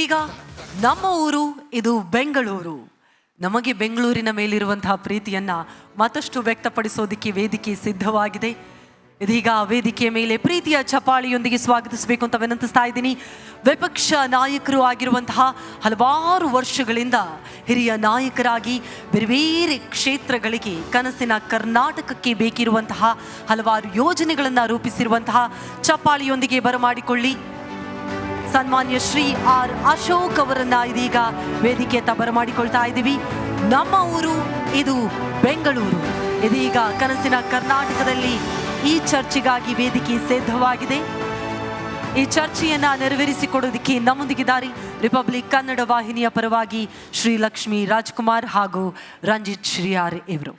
ಇದೀಗ ನಮ್ಮ ಊರು ಇದು ಬೆಂಗಳೂರು. ನಮಗೆ ಬೆಂಗಳೂರಿನ ಮೇಲಿರುವಂತಹ ಪ್ರೀತಿಯನ್ನ ಮತ್ತಷ್ಟು ವ್ಯಕ್ತಪಡಿಸೋದಕ್ಕೆ ವೇದಿಕೆ ಸಿದ್ಧವಾಗಿದೆ. ಇದೀಗ ವೇದಿಕೆಯ ಮೇಲೆ ಪ್ರೀತಿಯ ಚಪಾಳಿಯೊಂದಿಗೆ ಸ್ವಾಗತಿಸಬೇಕು ಅಂತ ವಿನಂತಿಸ್ತಾ ಇದ್ದೀನಿ. ವಿಪಕ್ಷ ನಾಯಕರು ಆಗಿರುವಂತಹ ಹಲವಾರು ವರ್ಷಗಳಿಂದ ಹಿರಿಯ ನಾಯಕರಾಗಿ ಬೇರೆ ಬೇರೆ ಕ್ಷೇತ್ರಗಳಿಗೆ ಕನಸಿನ ಕರ್ನಾಟಕಕ್ಕೆ ಬೇಕಿರುವಂತಹ ಹಲವಾರು ಯೋಜನೆಗಳನ್ನು ರೂಪಿಸಿರುವಂತಹ ಚಪಾಳಿಯೊಂದಿಗೆ ಬರಮಾಡಿಕೊಳ್ಳಿ ಸನ್ಮಾನ್ಯ ಶ್ರೀ ಆರ್ ಅಶೋಕ್ ಅವರನ್ನ ಇದೀಗ ವೇದಿಕೆಯತ್ತ ಬರಮಾಡಿಕೊಳ್ತಾ ಇದ್ದೀವಿ. ನಮ್ಮ ಊರು ಇದು ಬೆಂಗಳೂರು. ಇದೀಗ ಕನಸಿನ ಕರ್ನಾಟಕದಲ್ಲಿ ಈ ಚರ್ಚೆಗಾಗಿ ವೇದಿಕೆ ಸಿದ್ಧವಾಗಿದೆ. ಈ ಚರ್ಚೆಯನ್ನ ನೆರವೇರಿಸಿಕೊಡೋದಕ್ಕೆ ನಮ್ಮೊಂದಿಗಿದ್ದಾರೆ ರಿಪಬ್ಲಿಕ್ ಕನ್ನಡ ವಾಹಿನಿಯ ಪರವಾಗಿ ಶ್ರೀ ಲಕ್ಷ್ಮೀ ರಾಜ್ಕುಮಾರ್ ಹಾಗೂ ರಂಜಿತ್ ಶ್ರೀಯಾರ್ ಇವರು.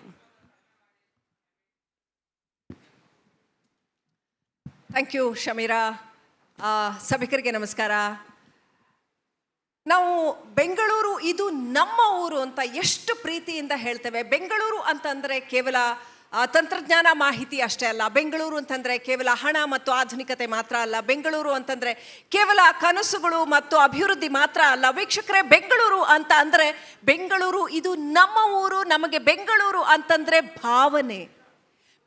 Thank you Shameera. ಸಭಿಕರಿಗೆ ನಮಸ್ಕಾರ. ನಾವು ಬೆಂಗಳೂರು ಇದು ನಮ್ಮ ಊರು ಅಂತ ಎಷ್ಟು ಪ್ರೀತಿಯಿಂದ ಹೇಳ್ತೇವೆ. ಬೆಂಗಳೂರು ಅಂತಂದರೆ ಕೇವಲ ತಂತ್ರಜ್ಞಾನ ಮಾಹಿತಿ ಅಷ್ಟೇ ಅಲ್ಲ. ಬೆಂಗಳೂರು ಅಂತಂದರೆ ಕೇವಲ ಹಣ ಮತ್ತು ಆಧುನಿಕತೆ ಮಾತ್ರ ಅಲ್ಲ. ಬೆಂಗಳೂರು ಅಂತಂದರೆ ಕೇವಲ ಕನಸುಗಳು ಮತ್ತು ಅಭಿವೃದ್ಧಿ ಮಾತ್ರ ಅಲ್ಲ. ವೀಕ್ಷಕರೇ, ಬೆಂಗಳೂರು ಅಂತ ಅಂದರೆ ಬೆಂಗಳೂರು ಇದು ನಮ್ಮ ಊರು. ನಮಗೆ ಬೆಂಗಳೂರು ಅಂತಂದರೆ ಭಾವನೆ.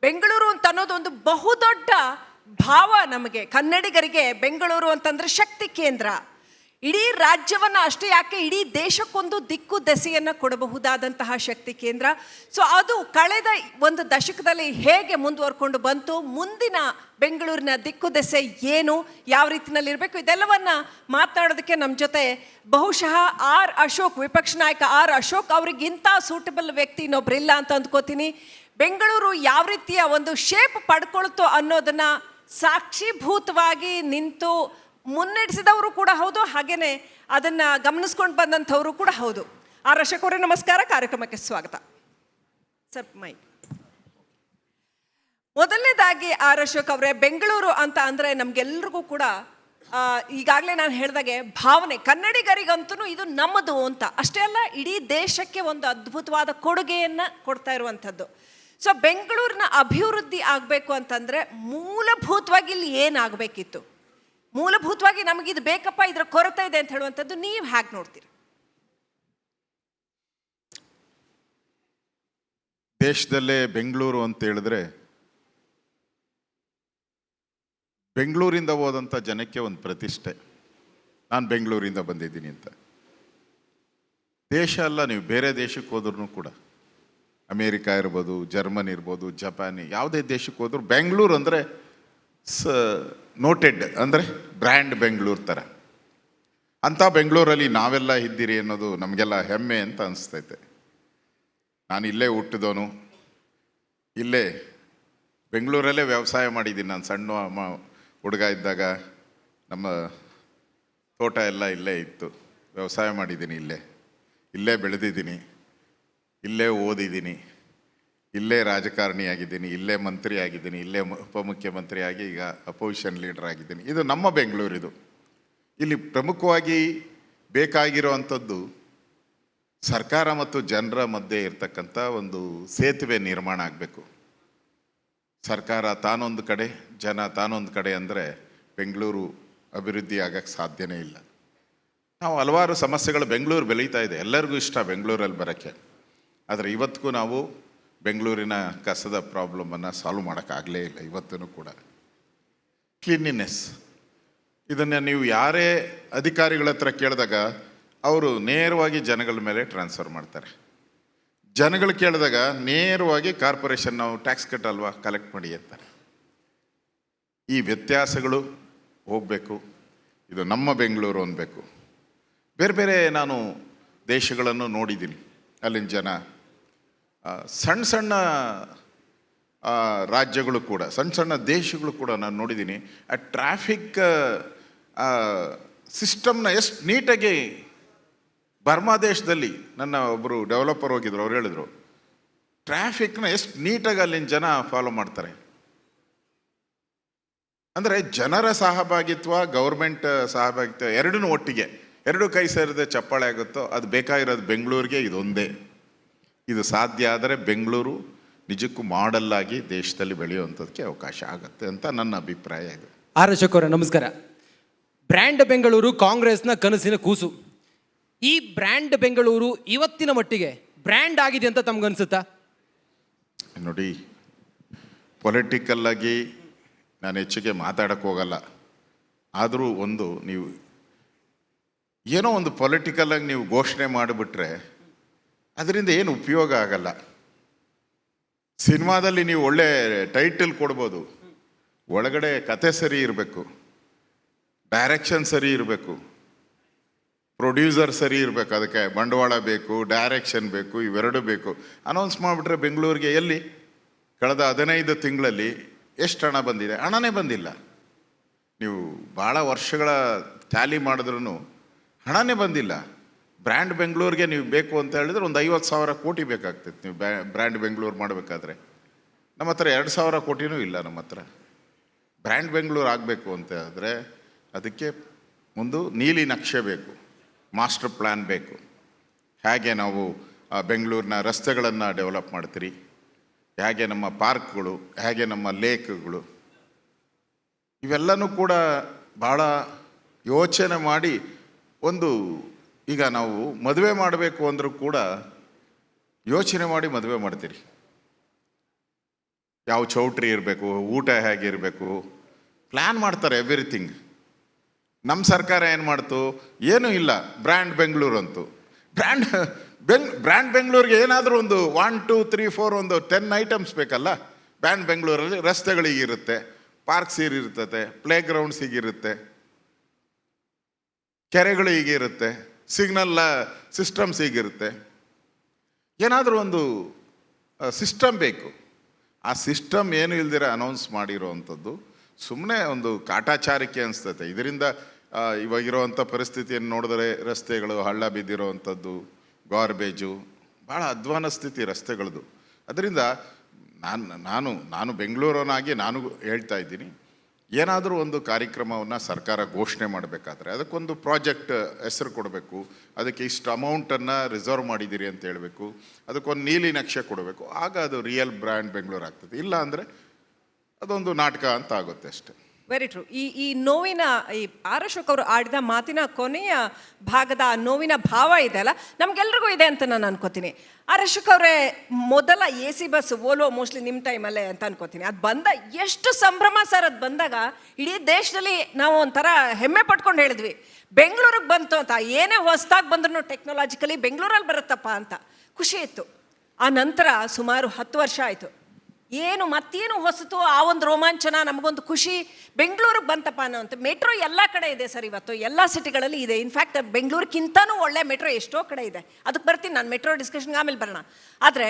ಬೆಂಗಳೂರು ಅಂತ ಅನ್ನೋದು ಒಂದು ಬಹುದೊಡ್ಡ ಭಾವ. ನಮಗೆ ಕನ್ನಡಿಗರಿಗೆ ಬೆಂಗಳೂರು ಅಂತಂದರೆ ಶಕ್ತಿ ಕೇಂದ್ರ. ಇಡೀ ರಾಜ್ಯವನ್ನು ಅಷ್ಟೇ ಯಾಕೆ, ಇಡೀ ದೇಶಕ್ಕೊಂದು ದಿಕ್ಕು ದೆಸೆಯನ್ನು ಕೊಡಬಹುದಾದಂತಹ ಶಕ್ತಿ ಕೇಂದ್ರ. ಸೊ ಅದು ಕಳೆದ ಒಂದು ದಶಕದಲ್ಲಿ ಹೇಗೆ ಮುಂದುವರ್ಕೊಂಡು ಬಂತು, ಮುಂದಿನ ಬೆಂಗಳೂರಿನ ದಿಕ್ಕು ದೆಸೆ ಏನು, ಯಾವ ರೀತಿಯಲ್ಲಿರಬೇಕು, ಇದೆಲ್ಲವನ್ನು ಮಾತನಾಡೋದಕ್ಕೆ ನಮ್ಮ ಜೊತೆ ಬಹುಶಃ ಆರ್ ಅಶೋಕ್, ವಿಪಕ್ಷ ನಾಯಕ ಆರ್ ಅಶೋಕ್ ಅವರಿಗಿಂತ ಸೂಟಬಲ್ ವ್ಯಕ್ತಿ ಇನ್ನೊಬ್ಬರಿಲ್ಲ ಅಂತ ಅಂದ್ಕೋತೀನಿ. ಬೆಂಗಳೂರು ಯಾವ ರೀತಿಯ ಒಂದು ಶೇಪ್ ಪಡ್ಕೊಳ್ತೋ ಅನ್ನೋದನ್ನು ಸಾಕ್ಷೀಭೂತವಾಗಿ ನಿಂತು ಮುನ್ನಡೆಸಿದವರು ಕೂಡ ಹೌದು, ಹಾಗೇನೆ ಅದನ್ನು ಗಮನಿಸ್ಕೊಂಡು ಬಂದಂಥವರು ಕೂಡ ಹೌದು. ಆರ್ ಅಶೋಕ್ ಅವರೇ ನಮಸ್ಕಾರ, ಕಾರ್ಯಕ್ರಮಕ್ಕೆ ಸ್ವಾಗತ. ಸರ್ ಮೈ ಮೊದಲನೇದಾಗಿ ಆರ್ ಅಶೋಕ್ ಅವರೇ, ಬೆಂಗಳೂರು ಅಂತ ಅಂದರೆ ನಮಗೆಲ್ರಿಗೂ ಕೂಡ ಈಗಾಗಲೇ ನಾನು ಹೇಳಿದಾಗೆ ಭಾವನೆ. ಕನ್ನಡಿಗರಿಗಂತೂ ಇದು ನಮ್ಮದು ಅಂತ ಅಷ್ಟೇ ಅಲ್ಲ, ಇಡೀ ದೇಶಕ್ಕೆ ಒಂದು ಅದ್ಭುತವಾದ ಕೊಡುಗೆಯನ್ನು ಕೊಡ್ತಾ ಇರುವಂಥದ್ದು. ಸೊ ಬೆಂಗಳೂರಿನ ಅಭಿವೃದ್ಧಿ ಆಗಬೇಕು ಅಂತಂದರೆ ಮೂಲಭೂತವಾಗಿ ಇಲ್ಲಿ ಏನಾಗಬೇಕಿತ್ತು, ಮೂಲಭೂತವಾಗಿ ನಮಗಿದು ಬೇಕಪ್ಪ, ಇದರ ಕೊರತೆ ಇದೆ ಅಂತ ಹೇಳುವಂಥದ್ದು ನೀವು ಹೇಗೆ ನೋಡ್ತೀರಿ? ದೇಶದಲ್ಲೇ ಬೆಂಗಳೂರು ಅಂತ ಹೇಳಿದ್ರೆ ಬೆಂಗಳೂರಿಂದ ಹೋದಂಥ ಜನಕ್ಕೆ ಒಂದು ಪ್ರತಿಷ್ಠೆ. ನಾನು ಬೆಂಗಳೂರಿಂದ ಬಂದಿದ್ದೀನಿ ಅಂತ. ದೇಶ ಅಲ್ಲ, ನೀವು ಬೇರೆ ದೇಶಕ್ಕೆ ಹೋದ್ರೂ ಕೂಡ, ಅಮೇರಿಕಾ ಇರ್ಬೋದು, ಜರ್ಮನಿ ಇರ್ಬೋದು, ಜಪಾನಿ, ಯಾವುದೇ ದೇಶಕ್ಕೆ ಹೋದ್ರು ಬೆಂಗಳೂರು ಅಂದರೆ ನೋಟೆಡ್, ಅಂದರೆ ಬ್ರ್ಯಾಂಡ್ ಬೆಂಗಳೂರು ಥರ. ಅಂಥ ಬೆಂಗಳೂರಲ್ಲಿ ನಾವೆಲ್ಲ ಇದ್ದೀರಿ ಅನ್ನೋದು ನಮಗೆಲ್ಲ ಹೆಮ್ಮೆ ಅಂತ ಅನಿಸ್ತೈತೆ. ನಾನು ಇಲ್ಲೇ ಹುಟ್ಟಿದವನು, ಇಲ್ಲೇ ಬೆಂಗಳೂರಲ್ಲೇ ವ್ಯವಸಾಯ ಮಾಡಿದ್ದೀನಿ. ನಾನು ಸಣ್ಣ ಹುಡುಗ ಇದ್ದಾಗ ನಮ್ಮ ತೋಟ ಎಲ್ಲ ಇಲ್ಲೇ ಇತ್ತು, ವ್ಯವಸಾಯ ಮಾಡಿದ್ದೀನಿ, ಇಲ್ಲೇ ಬೆಳೆದಿದ್ದೀನಿ, ಇಲ್ಲೇ ಓದಿದ್ದೀನಿ, ಇಲ್ಲೇ ರಾಜಕಾರಣಿ ಆಗಿದ್ದೀನಿ, ಇಲ್ಲೇ ಮಂತ್ರಿ ಆಗಿದ್ದೀನಿ, ಇಲ್ಲೇ ಉಪಮುಖ್ಯಮಂತ್ರಿ ಆಗಿ ಈಗ ಅಪೋಸಿಷನ್ ಲೀಡರ್ ಆಗಿದ್ದೀನಿ. ಇದು ನಮ್ಮ ಬೆಂಗಳೂರಿದು. ಇಲ್ಲಿ ಪ್ರಮುಖವಾಗಿ ಬೇಕಾಗಿರೋ ಅಂಥದ್ದು ಸರ್ಕಾರ ಮತ್ತು ಜನರ ಮಧ್ಯೆ ಇರ್ತಕ್ಕಂಥ ಒಂದು ಸೇತುವೆ ನಿರ್ಮಾಣ ಆಗಬೇಕು. ಸರ್ಕಾರ ತಾನೊಂದು ಕಡೆ, ಜನ ತಾನೊಂದು ಕಡೆ ಅಂದರೆ ಬೆಂಗಳೂರು ಅಭಿವೃದ್ಧಿ ಆಗಕ್ಕೆ ಸಾಧ್ಯನೇ ಇಲ್ಲ. ನಾವು ಹಲವಾರು ಸಮಸ್ಯೆಗಳು, ಬೆಂಗಳೂರು ಬೆಳೀತಾ ಇದೆ, ಎಲ್ಲರಿಗೂ ಇಷ್ಟ ಬೆಂಗಳೂರಲ್ಲಿ ಬರೋಕ್ಕೆ. ಆದರೆ ಇವತ್ತಿಗೂ ನಾವು ಬೆಂಗಳೂರಿನ ಕಸದ ಪ್ರಾಬ್ಲಮನ್ನು ಸಾಲ್ವ್ ಮಾಡೋಕ್ಕಾಗಲೇ ಇಲ್ಲ ಇವತ್ತೂ ಕೂಡ. ಕ್ಲೀನ್ಲಿನೆಸ್, ಇದನ್ನು ನೀವು ಯಾರೇ ಅಧಿಕಾರಿಗಳ ಹತ್ರ ಕೇಳಿದಾಗ ಅವರು ನೇರವಾಗಿ ಜನಗಳ ಮೇಲೆ ಟ್ರಾನ್ಸ್ಫರ್ ಮಾಡ್ತಾರೆ. ಜನಗಳು ಕೇಳಿದಾಗ ನೇರವಾಗಿ ಕಾರ್ಪೊರೇಷನ್ ನಾವು ಟ್ಯಾಕ್ಸ್ ಕಟ್ಟಲ್ವಾ, ಕಲೆಕ್ಟ್ ಮಾಡಿ ಅಂತಾರೆ. ಈ ವ್ಯತ್ಯಾಸಗಳು ಹೋಗಬೇಕು. ಇದು ನಮ್ಮ ಬೆಂಗಳೂರು ಅನ್ಬೇಕು. ಬೇರೆ ಬೇರೆ ನಾನು ದೇಶಗಳನ್ನು ನೋಡಿದ್ದೀನಿ. ಅಲ್ಲಿನ ಜನ ಸಣ್ಣ ಸಣ್ಣ ರಾಜ್ಯಗಳು ಕೂಡ, ಸಣ್ಣ ಸಣ್ಣ ದೇಶಗಳು ಕೂಡ ನಾನು ನೋಡಿದ್ದೀನಿ. ಆ ಟ್ರಾಫಿಕ್ ಸಿಸ್ಟಮ್ನ ಎಷ್ಟು ನೀಟಾಗಿ, ಬರ್ಮಾ ದೇಶದಲ್ಲಿ ನನ್ನ ಒಬ್ಬರು ಡೆವಲಪರ್ ಹೋಗಿದ್ರು, ಅವ್ರು ಹೇಳಿದ್ರು ಟ್ರಾಫಿಕ್ನ ಎಷ್ಟು ನೀಟಾಗಿ ಅಲ್ಲಿನ ಜನ ಫಾಲೋ ಮಾಡ್ತಾರೆ. ಅಂದರೆ ಜನರ ಸಹಭಾಗಿತ್ವ, ಗೌರ್ಮೆಂಟ್ ಸಹಭಾಗಿತ್ವ ಎರಡೂ ಒಟ್ಟಿಗೆ, ಎರಡು ಕೈ ಸೇರಿದ ಚಪ್ಪಾಳೆ ಆಗುತ್ತೋ ಅದು ಬೇಕಾಗಿರೋದು ಬೆಂಗಳೂರಿಗೆ ಇದೊಂದೇ. ಇದು ಸಾಧ್ಯ ಆದರೆ ಬೆಂಗಳೂರು ನಿಜಕ್ಕೂ ಮಾಡಲ್ಲಾಗಿ ದೇಶದಲ್ಲಿ ಬೆಳೆಯುವಂಥದ್ದಕ್ಕೆ ಅವಕಾಶ ಆಗುತ್ತೆ ಅಂತ ನನ್ನ ಅಭಿಪ್ರಾಯ ಇದೆ. ಆರ್ ಅಶೋಕ್ ಅವರೇ ನಮಸ್ಕಾರ. ಬ್ರ್ಯಾಂಡ್ ಬೆಂಗಳೂರು ಕಾಂಗ್ರೆಸ್ನ ಕನಸಿನ ಕೂಸು. ಈ ಬ್ರ್ಯಾಂಡ್ ಬೆಂಗಳೂರು ಇವತ್ತಿನ ಮಟ್ಟಿಗೆ ಬ್ರ್ಯಾಂಡ್ ಆಗಿದೆ ಅಂತ ತಮ್ಗನ್ಸುತ್ತಾ? ನೋಡಿ, ಪೊಲಿಟಿಕಲ್ಲಾಗಿ ನಾನು ಹೆಚ್ಚಿಗೆ ಮಾತಾಡೋಕ್ಕೆ ಹೋಗಲ್ಲ. ಆದರೂ ಒಂದು ನೀವು ಏನೋ ಒಂದು ಪೊಲಿಟಿಕಲ್ಲಾಗಿ ನೀವು ಘೋಷಣೆ ಮಾಡಿಬಿಟ್ರೆ ಅದರಿಂದ ಏನು ಉಪಯೋಗ ಆಗಲ್ಲ. ಸಿನಿಮಾದಲ್ಲಿ ನೀವು ಒಳ್ಳೆ ಟೈಟಲ್ ಕೊಡ್ಬೋದು, ಒಳಗಡೆ ಕತೆ ಸರಿ ಇರಬೇಕು, ಡೈರೆಕ್ಷನ್ ಸರಿ ಇರಬೇಕು, ಪ್ರೊಡ್ಯೂಸರ್ ಸರಿ ಇರಬೇಕು, ಅದಕ್ಕೆ ಬಂಡವಾಳ ಬೇಕು, ಡೈರೆಕ್ಷನ್ ಬೇಕು, ಇವೆರಡು ಬೇಕು. ಅನೌನ್ಸ್ ಮಾಡಿಬಿಟ್ರೆ ಬೆಂಗಳೂರಿಗೆ ಎಲ್ಲಿ ಕಳೆದ 15 ತಿಂಗಳಲ್ಲಿ ಎಷ್ಟು ಹಣ ಬಂದಿದೆ? ಹಣನೇ ಬಂದಿಲ್ಲ. ನೀವು ಭಾಳ ವರ್ಷಗಳ ಟ್ಯಾಲಿ ಮಾಡಿದ್ರೂ ಹಣನೇ ಬಂದಿಲ್ಲ. ಬ್ರ್ಯಾಂಡ್ ಬೆಂಗಳೂರಿಗೆ ನೀವು ಬೇಕು ಅಂತ ಹೇಳಿದ್ರೆ ಒಂದು 50,000 ಕೋಟಿ ಬೇಕಾಗ್ತೈತೆ. ನೀವು ಬ್ರ್ಯಾಂಡ್ ಬೆಂಗಳೂರು ಮಾಡಬೇಕಾದ್ರೆ ನಮ್ಮ ಹತ್ರ 2,000 ಕೋಟಿನೂ ಇಲ್ಲ. ನಮ್ಮ ಹತ್ರ ಬ್ರ್ಯಾಂಡ್ ಬೆಂಗಳೂರು ಆಗಬೇಕು ಅಂತ ಹೇಳಿದ್ರೆ ಅದಕ್ಕೆ ಒಂದು ನೀಲಿ ನಕ್ಷೆ ಬೇಕು, ಮಾಸ್ಟರ್ ಪ್ಲ್ಯಾನ್ ಬೇಕು. ಹೇಗೆ ನಾವು ಬೆಂಗಳೂರಿನ ರಸ್ತೆಗಳನ್ನು ಡೆವಲಪ್ ಮಾಡ್ತೀರಿ, ಹೇಗೆ ನಮ್ಮ ಪಾರ್ಕ್ಗಳು, ಹೇಗೆ ನಮ್ಮ ಲೇಕ್ಗಳು, ಇವೆಲ್ಲನೂ ಕೂಡ ಭಾಳ ಯೋಚನೆ ಮಾಡಿ ಒಂದು ಈಗ ನಾವು ಮದುವೆ ಮಾಡಬೇಕು ಅಂದರೂ ಕೂಡ ಯೋಚನೆ ಮಾಡಿ ಮದುವೆ ಮಾಡ್ತೀರಿ. ಯಾವ ಚೌಟ್ರಿ ಇರಬೇಕು, ಊಟ ಹೇಗಿರಬೇಕು, ಪ್ಲ್ಯಾನ್ ಮಾಡ್ತಾರೆ ಎವ್ರಿಥಿಂಗ್. ನಮ್ಮ ಸರ್ಕಾರ ಏನು ಮಾಡ್ತು? ಏನೂ ಇಲ್ಲ, ಬ್ರ್ಯಾಂಡ್ ಬೆಂಗಳೂರು ಅಂತು. ಬ್ರ್ಯಾಂಡ್ ಬೆಂಗಳೂರಿಗೆ ಏನಾದರೂ ಒಂದು 1 2 3 4 ಒಂದು 10 ಐಟಮ್ಸ್ ಬೇಕಲ್ಲ. ಬ್ರ್ಯಾಂಡ್ ಬೆಂಗಳೂರಲ್ಲಿ ರಸ್ತೆಗಳಿಗಿರುತ್ತೆ, ಪಾರ್ಕ್ಸ್ ಹೀಗಿರ್ತದೆ, ಪ್ಲೇ ಗ್ರೌಂಡ್ಸ್ ಹೀಗಿರುತ್ತೆ, ಕೆರೆಗಳು ಹೀಗಿರುತ್ತೆ, ಸಿಗ್ನಲ್ ಸಿಸ್ಟಮ್ಸ್ ಹೀಗಿರುತ್ತೆ. ಏನಾದರೂ ಒಂದು ಸಿಸ್ಟಮ್ ಬೇಕು. ಆ ಸಿಸ್ಟಮ್ ಏನು ಇಲ್ದಿರ ಅನೌನ್ಸ್ ಮಾಡಿರೋವಂಥದ್ದು ಸುಮ್ಮನೆ ಒಂದು ಕಾಟಾಚಾರಿಕೆ ಅನಿಸ್ತೈತೆ. ಇದರಿಂದ ಇವಾಗಿರೋವಂಥ ಪರಿಸ್ಥಿತಿಯನ್ನು ನೋಡಿದ್ರೆ ರಸ್ತೆಗಳು ಹಳ್ಳ ಬಿದ್ದಿರೋವಂಥದ್ದು, ಗಾರ್ಬೇಜು, ಭಾಳ ಅಧ್ವಾನ ಸ್ಥಿತಿ ರಸ್ತೆಗಳದ್ದು. ಅದರಿಂದ ನಾನು ಬೆಂಗಳೂರನಾಗಿ ನಾನು ಹೇಳ್ತಾ ಇದ್ದೀನಿ, ಏನಾದರೂ ಒಂದು ಕಾರ್ಯಕ್ರಮವನ್ನು ಸರ್ಕಾರ ಘೋಷಣೆ ಮಾಡಬೇಕಾದ್ರೆ ಅದಕ್ಕೊಂದು ಪ್ರಾಜೆಕ್ಟ್ ಹೆಸರು ಕೊಡಬೇಕು, ಅದಕ್ಕೆ ಇಷ್ಟು ಅಮೌಂಟನ್ನು ರಿಸರ್ವ್ ಮಾಡಿದ್ದೀರಿ ಅಂತ ಹೇಳಬೇಕು, ಅದಕ್ಕೊಂದು ನೀಲಿ ನಕ್ಷೆ ಕೊಡಬೇಕು. ಆಗ ಅದು ರಿಯಲ್ ಬ್ರ್ಯಾಂಡ್ ಬೆಂಗಳೂರು ಆಗ್ತದೆ. ಇಲ್ಲ ಅಂದರೆ ಅದೊಂದು ನಾಟಕ ಅಂತ ಆಗುತ್ತೆ ಅಷ್ಟೆ. Very true. ಈ ನೋವಿನ ಈ ಆರ್ ಅಶೋಕ್ ಅವರು ಆಡಿದ ಮಾತಿನ ಕೊನೆಯ ಭಾಗದ ಆ ನೋವಿನ ಭಾವ ಇದೆ ಅಲ್ಲ, ನಮ್ಗೆಲ್ರಿಗೂ ಇದೆ ಅಂತ ನಾನು ಅನ್ಕೋತೀನಿ. ಆರ್ ಅಶೋಕ್ ಅವರೇ, ಮೊದಲ AC ಬಸ್ ಓಲ್ವೋ ಮೋಸ್ಟ್ಲಿ ನಿಮ್ಮ ಟೈಮಲ್ಲೇ ಅಂತ ಅನ್ಕೋತೀನಿ. ಅದು ಬಂದ ಎಷ್ಟು ಸಂಭ್ರಮ ಸರ್! ಅದು ಬಂದಾಗ ಇಡೀ ದೇಶದಲ್ಲಿ ನಾವು ಒಂಥರ ಹೆಮ್ಮೆ ಪಟ್ಕೊಂಡು ಹೇಳಿದ್ವಿ, ಬೆಂಗಳೂರಿಗೆ ಬಂತು ಅಂತ. ಏನೇ ಹೊಸದಾಗಿ ಬಂದ್ರೂ ಟೆಕ್ನಾಲಜಿಕಲಿ ಬೆಂಗಳೂರಲ್ಲಿ ಬರುತ್ತಪ್ಪ ಅಂತ ಖುಷಿ ಇತ್ತು. ಆ ನಂತರ ಸುಮಾರು 10 ವರ್ಷ ಆಯಿತು. ಮತ್ತೇನು ಹೊಸತು, ಆ ಒಂದು ರೋಮಾಂಚನ, ನಮಗೊಂದು ಖುಷಿ, ಬೆಂಗಳೂರಿಗೆ ಬಂತಪ್ಪ ಅನ್ನೋಂಥ. ಮೆಟ್ರೋ ಎಲ್ಲ ಕಡೆ ಇದೆ ಸರ್, ಇವತ್ತು ಎಲ್ಲ ಸಿಟಿಗಳಲ್ಲಿ ಇದೆ. ಇನ್ಫ್ಯಾಕ್ಟ್ ಬೆಂಗಳೂರಿಗಿಂತನೂ ಒಳ್ಳೆ ಮೆಟ್ರೋ ಎಷ್ಟೋ ಕಡೆ ಇದೆ. ಅದಕ್ಕೆ ಬರ್ತೀನಿ ನಾನು, ಮೆಟ್ರೋ ಡಿಸ್ಕಷನ್ಗೆ ಆಮೇಲೆ ಬರೋಣ. ಆದರೆ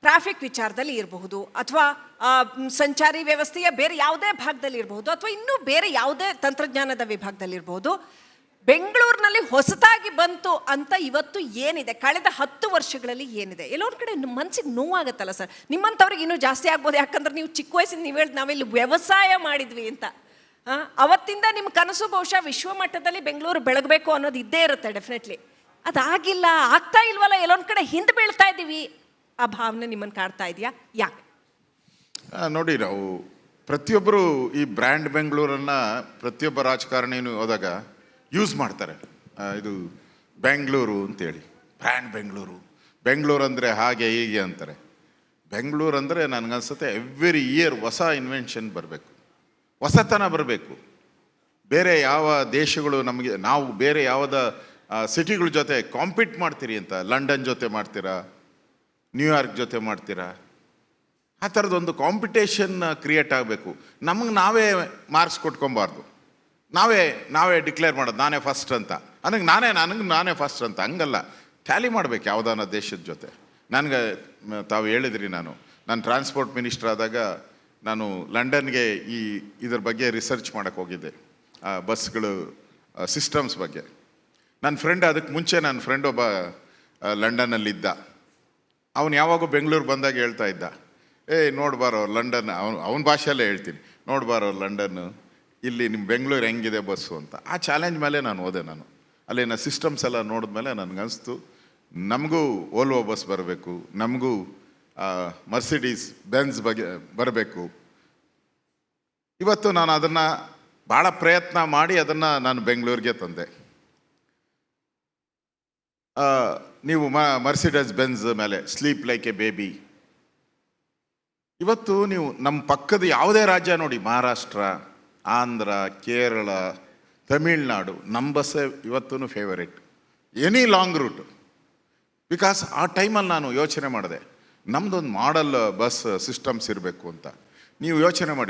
ಟ್ರಾಫಿಕ್ ವಿಚಾರದಲ್ಲಿ ಇರಬಹುದು, ಅಥವಾ ಸಂಚಾರಿ ವ್ಯವಸ್ಥೆಯ ಬೇರೆ ಯಾವುದೇ ಭಾಗದಲ್ಲಿ ಇರಬಹುದು, ಅಥವಾ ಇನ್ನೂ ಬೇರೆ ಯಾವುದೇ ತಂತ್ರಜ್ಞಾನದ ವಿಭಾಗದಲ್ಲಿರ್ಬೋದು, ಬೆಂಗಳೂರಿನಲ್ಲಿ ಹೊಸದಾಗಿ ಬಂತು ಅಂತ ಇವತ್ತು ಏನಿದೆ, ಕಳೆದ 10 ವರ್ಷಗಳಲ್ಲಿ ಏನಿದೆ, ಎಲ್ಲೊಂದು ಕಡೆ ಮನಸ್ಸಿಗೆ ನೋವಾಗತ್ತಲ್ಲ ಸರ್. ನಿಮ್ಮಂಥವ್ರಿಗೆ ಇನ್ನೂ ಜಾಸ್ತಿ ಆಗ್ಬೋದು, ಯಾಕಂದ್ರೆ ನೀವು ಚಿಕ್ಕ ವಯಸ್ಸಿನ ನೀವು ಹೇಳಿ ನಾವಿಲ್ಲಿ ವ್ಯವಸಾಯ ಮಾಡಿದ್ವಿ ಅಂತ. ಅವತ್ತಿಂದ ನಿಮ್ಮ ಕನಸು ಬಹುಶಃ ವಿಶ್ವಮಟ್ಟದಲ್ಲಿ ಬೆಂಗಳೂರು ಬೆಳಗಬೇಕು ಅನ್ನೋದು ಇದ್ದೇ ಇರುತ್ತೆ ಡೆಫಿನೆಟ್ಲಿ. ಅದಾಗಿಲ್ಲ, ಆಗ್ತಾ ಇಲ್ವಲ್ಲ, ಎಲ್ಲೊಂದು ಕಡೆ ಹಿಂದೆ ಬೀಳ್ತಾ ಇದ್ದೀವಿ, ಆ ಭಾವನೆ ನಿಮ್ಮನ್ನು ಕಾಡ್ತಾ ಇದೆಯಾ? ಯಾಕೆ? ನೋಡಿ, ನಾವು ಪ್ರತಿಯೊಬ್ಬರು ಈ ಬ್ರ್ಯಾಂಡ್ ಬೆಂಗಳೂರನ್ನು ಪ್ರತಿಯೊಬ್ಬ ರಾಜಕಾರಣಿನೂ ಹೋದಾಗ ಯೂಸ್ ಮಾಡ್ತಾರೆ. ಇದು ಬೆಂಗಳೂರು ಅಂತೇಳಿ, ಬ್ರ್ಯಾಂಡ್ ಬೆಂಗಳೂರು ಅಂದರೆ ಹಾಗೆ ಹೀಗೆ ಅಂತಾರೆ. ಬೆಂಗಳೂರು ಅಂದರೆ ನನಗನ್ಸುತ್ತೆ ಎವ್ರಿ ಇಯರ್ ಹೊಸ ಇನ್ವೆನ್ಷನ್ ಬರಬೇಕು, ಹೊಸತನ ಬರಬೇಕು. ಬೇರೆ ಯಾವ ದೇಶಗಳು ನಮಗೆ, ನಾವು ಬೇರೆ ಯಾವುದ ಸಿಟಿಗಳ ಜೊತೆ ಕಾಂಪೀಟ್ ಮಾಡ್ತೀರಿ ಅಂತ, ಲಂಡನ್ ಜೊತೆ ಮಾಡ್ತೀರಾ, ನ್ಯೂಯಾರ್ಕ್ ಜೊತೆ ಮಾಡ್ತೀರಾ, ಆ ಥರದೊಂದು ಕಾಂಪಿಟೇಷನ್ ಕ್ರಿಯೇಟ್ ಆಗಬೇಕು. ನಮಗೆ ನಾವೇ ಮಾರ್ಕ್ಸ್ ಕೊಟ್ಕೊಬಾರ್ದು, ನಾವೇ ಡಿಕ್ಲೇರ್ ಮಾಡೋದು ನಾನೇ ಫಸ್ಟ್ ಅಂತ. ನನಗೆ ನಾನೇ ಫಸ್ಟ್ ಅಂತ ಹಂಗಲ್ಲ. ಟ್ಯಾಲಿ ಮಾಡಬೇಕು ಯಾವುದಾನ ದೇಶದ ಜೊತೆ. ನನಗೆ ತಾವು ಹೇಳಿದ್ರಿ, ನಾನು ಟ್ರಾನ್ಸ್ಪೋರ್ಟ್ ಮಿನಿಸ್ಟರ್ ಆದಾಗ ನಾನು ಲಂಡನ್ಗೆ ಇದ್ರ ಬಗ್ಗೆ ರಿಸರ್ಚ್ ಮಾಡೋಕ್ಕೆ ಹೋಗಿದ್ದೆ, ಬಸ್ಗಳು ಸಿಸ್ಟಮ್ಸ್ ಬಗ್ಗೆ. ನನ್ನ ಫ್ರೆಂಡ್, ಅದಕ್ಕೆ ಮುಂಚೆ ನನ್ನ ಫ್ರೆಂಡ್ ಒಬ್ಬ ಲಂಡನ್ನಲ್ಲಿದ್ದ. ಅವನು ಯಾವಾಗೂ ಬೆಂಗಳೂರು ಬಂದಾಗ ಹೇಳ್ತಾ ಇದ್ದ, ನೋಡ್ಬಾರೋ ಲಂಡನ್, ಅವನ ಭಾಷೆಯಲ್ಲೇ ಹೇಳ್ತೀನಿ, ನೋಡ್ಬಾರೋ ಲಂಡನ್ನು, ಇಲ್ಲಿ ನಿಮ್ಮ ಬೆಂಗಳೂರು ಹೆಂಗಿದೆ ಬಸ್ಸು ಅಂತ. ಆ ಚಾಲೆಂಜ್ ಮೇಲೆ ನಾನು ಹೋದೆ. ಅಲ್ಲಿನ ಸಿಸ್ಟಮ್ಸ್ ಎಲ್ಲ ನೋಡಿದ್ಮೇಲೆ ನನಗನ್ನಿಸ್ತು, ನಮಗೂ ಓಲ್ವೋ ಬಸ್ ಬರಬೇಕು, ನಮಗೂ ಮರ್ಸಿಡೀಸ್ ಬೆನ್ಸ್ ಬಗ್ಗೆ ಬರಬೇಕು. ಇವತ್ತು ನಾನು ಅದನ್ನು ಭಾಳ ಪ್ರಯತ್ನ ಮಾಡಿ ಅದನ್ನು ನಾನು ಬೆಂಗಳೂರಿಗೆ ತಂದೆ. ನೀವು ಮರ್ಸಿಡಸ್ ಬೆನ್ಸ್ ಮೇಲೆ ಸ್ಲೀಪ್ ಲೈಕ್ ಎ ಬೇಬಿ, ಇವತ್ತು ನೀವು ನಮ್ಮ ಪಕ್ಕದ ಯಾವುದೇ ರಾಜ್ಯ ನೋಡಿ, ಮಹಾರಾಷ್ಟ್ರ, ಆಂಧ್ರ, ಕೇರಳ, ತಮಿಳ್ನಾಡು, ನಮ್ಮ ಬಸ್ಸೇ ಇವತ್ತೂ favourite, any long route. Because ಆ ಟೈಮಲ್ಲಿ ನಾನು ಯೋಚನೆ ಮಾಡಿದೆ, ನಮ್ಮದೊಂದು ಮಾಡಲ್ ಬಸ್ ಸಿಸ್ಟಮ್ಸ್ ಇರಬೇಕು ಅಂತ. ನೀವು ಯೋಚನೆ ಮಾಡಿ,